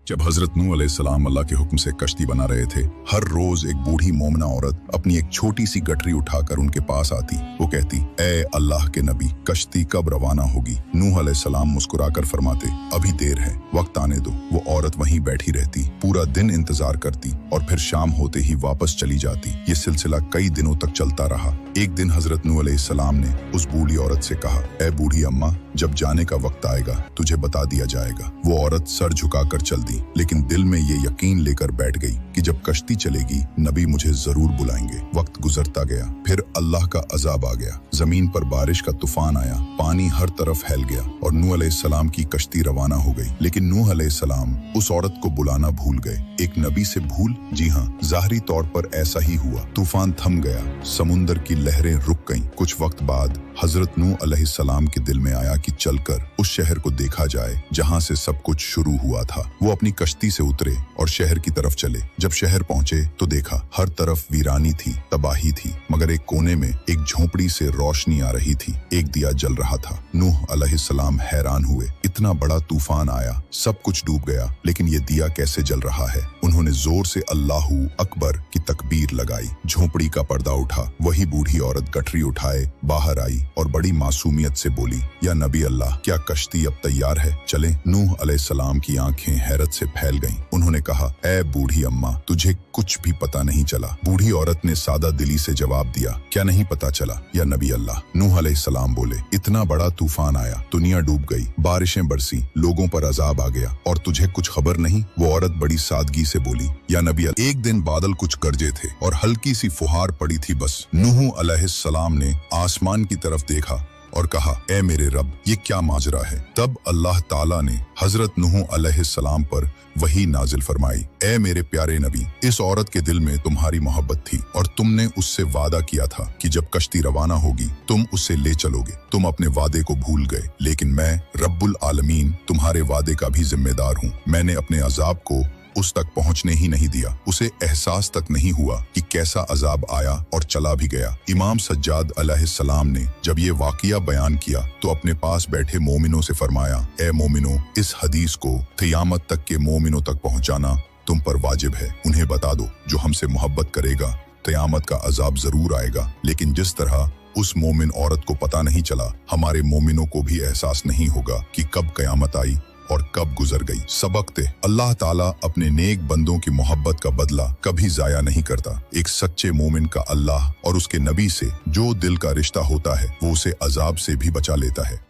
जब हजरत नूह अलैहिस्सलाम अल्लाह के हुक्म से कश्ती बना रहे थे, हर रोज एक बूढ़ी मोमना औरत अपनी एक छोटी सी गठरी उठाकर उनके पास आती। वो कहती, ए अल्लाह के नबी, कश्ती कब रवाना होगी? नूह अलैहिस्सलाम मुस्कुराकर फरमाते, अभी देर है, वक्त आने दो। वो औरत वहीं बैठी रहती, पूरा दिन इंतजार करती और फिर शाम होते ही वापस चली जाती। ये सिलसिला कई दिनों तक चलता रहा। एक दिन हजरत नूह अलैहिस्सलाम ने उस बूढ़ी औरत से कहा, ए बूढ़ी अम्मा, जब जाने का वक्त आएगा तुझे बता दिया जाएगा। वो औरत सर झुकाकर चल दी, लेकिन दिल में ये यकीन लेकर बैठ गई कि जब कश्ती चलेगी नबी मुझे जरूर बुलाएंगे। वक्त गुजरता गया, फिर अल्लाह का अजाब आ गया। जमीन पर बारिश का तूफान आया, पानी हर तरफ फैल गया और नूह अलैहिस्सलाम की कश्ती रवाना हो गई। लेकिन नूह अलैहिस्सलाम उस औरत को बुलाना भूल गए। एक नबी से भूल? जी हाँ, ज़ाहिरी तौर पर ऐसा ही हुआ। तूफान थम गया, समुंदर की लहरें रुक गईं। कुछ वक्त बाद हजरत नूह अलैहिस्सलाम के दिल में आया कि चलकर उस शहर को देखा जाए जहाँ से सब कुछ शुरू हुआ था। वो अपनी कश्ती से उतरे और शहर की तरफ चले। जब शहर पहुंचे तो देखा हर तरफ वीरानी थी, तबाही थी, मगर एक कोने में एक झोंपड़ी से रोशनी आ रही थी। एक दिया जल रहा था। नूह अलैहिस्सलाम हैरान हुए, इतना बड़ा तूफान आया, सब कुछ डूब गया, लेकिन ये दिया कैसे जल रहा है? उन्होंने जोर से अल्लाहू अकबर की तकबीर लगाई। झोंपड़ी का पर्दा उठा। वही बूढ़ी औरत गठरी उठाए बाहर आई और बड़ी मासूमियत से बोली, या नबी अल्लाह, क्या कश्ती अब तैयार है? चले। नूह अलैहिस्सलाम की आंखें हैरत से फैल गईं। उन्होंने कहा, ए बूढ़ी अम्मा, तुझे कुछ भी पता नहीं चला। बूढ़ी औरत ने सादा दिली से जवाब दिया, क्या नहीं पता चला या नबी अल्लाह? नूह अलैहिस्सलाम बोले, इतना बड़ा तूफान आया, दुनिया डूब गई, बारिशें बरसी, लोगों पर अजाब आ गया और तुझे कुछ खबर नहीं? वो औरत बड़ी सादगी से बोली, या नबी अल्लाह, एक दिन बादल कुछ गरजे थे और हल्की सी फुहार पड़ी थी बस। नूह अलैहिस्सलाम ने आसमान की तरफ देखा और कहा, ए मेरे रब, ये क्या माजरा है? तब अल्लाह ताला ने हजरत नूह अलैहिस्सलाम पर वही नाजिल फरमाई, ए मेरे प्यारे नबी, इस औरत के दिल में तुम्हारी मोहब्बत थी और तुमने उससे वादा किया था कि जब कश्ती रवाना होगी तुम उसे ले चलोगे। तुम अपने वादे को भूल गए, लेकिन मैं रब्बुल आलमीन तुम्हारे वादे का भी जिम्मेदार हूँ। मैंने अपने अजाब को उस तक पहुंचने ही नहीं दिया। उसे एहसास तक नहीं हुआ कि कैसा अजाब आया और चला भी गया। इमाम सज्जाद अलैहिस्सलाम ने जब ये वाक़िया बयान किया तो अपने पास बैठे मोमिनों से फरमाया, ए मोमिनों, इस हदीस को क़यामत तक के मोमिनों तक पहुंचाना तुम पर वाजिब है। उन्हें बता दो, जो हमसे मोहब्बत करेगा क़यामत का अजाब जरूर आएगा, लेकिन जिस तरह उस मोमिन औरत को पता नहीं चला, हमारे मोमिनों को भी एहसास नहीं होगा कि कब क़यामत आई और कब गुजर गई। सबकते, अल्लाह ताला अपने नेक बंदों की मोहब्बत का बदला कभी जाया नहीं करता। एक सच्चे मोमिन का अल्लाह और उसके नबी से जो दिल का रिश्ता होता है वो उसे अजाब से भी बचा लेता है।